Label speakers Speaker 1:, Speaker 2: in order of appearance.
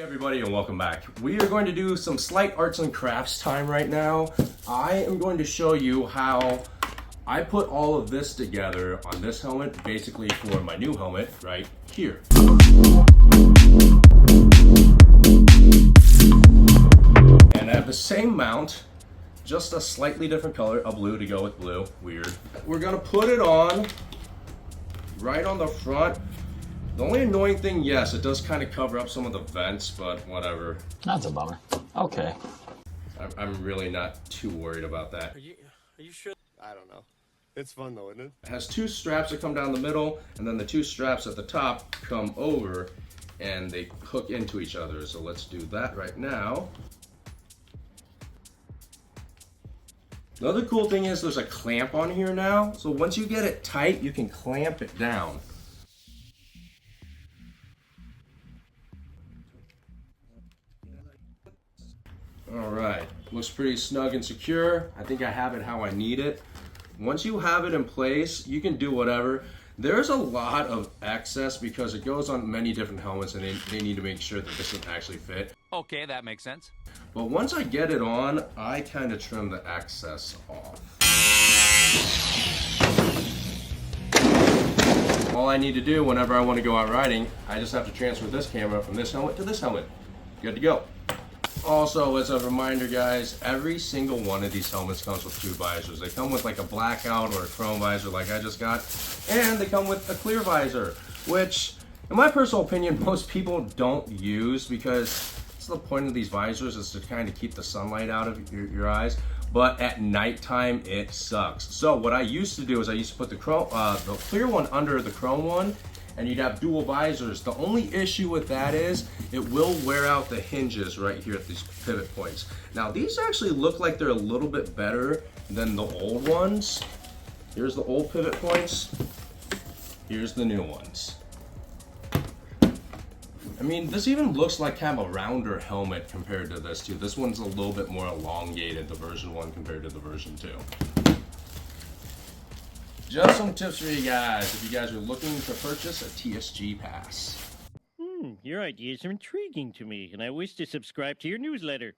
Speaker 1: Everybody, and welcome back. We are going to do some slight arts and crafts time right now. I am going to show you how I put all of this together on this helmet, basically for my new helmet right here. And I have the same mount, just a slightly different color, a blue to go with blue, weird. We're gonna put it on right on the front. The only annoying thing, yes, it does kind of cover up some of the vents, but whatever.
Speaker 2: That's a bummer. Okay.
Speaker 1: I'm really not too worried about that.
Speaker 3: Are you sure? I don't know. It's fun though, isn't it?
Speaker 1: It has two straps that come down the middle, and then the two straps at the top come over, and they hook into each other. So let's do that right now. The other cool thing is there's a clamp on here now. So once you get it tight, you can clamp it down. All right, looks pretty snug and secure. I think I have it how I need it. Once you have it in place, you can do whatever. There's a lot of excess because it goes on many different helmets and they need to make sure that this can actually fit.
Speaker 4: Okay, that makes sense.
Speaker 1: But once I get it on, I kind of trim the excess off. All I need to do whenever I want to go out riding, I just have to transfer this camera from this helmet to this helmet. Good to go. Also, as a reminder, guys, every single one of these helmets comes with two visors. They come with like a blackout or a chrome visor like I just got, and they come with a clear visor, which, in my personal opinion, most people don't use because that's the point of these visors, is to kind of keep the sunlight out of your eyes. But at nighttime, it sucks. So what I used to do is I used to put the clear one under the chrome one, and you'd have dual visors. The only issue with that is it will wear out the hinges right here at these pivot points. Now these actually look like they're a little bit better than the old ones. Here's the old pivot points. Here's the new ones. I mean, this even looks like kind of a rounder helmet compared to this too. This one's a little bit more elongated, the version 1 compared to the version 2. Just some tips for you guys if you guys are looking to purchase a TSG pass.
Speaker 5: Your ideas are intriguing to me, and I wish to subscribe to your newsletter.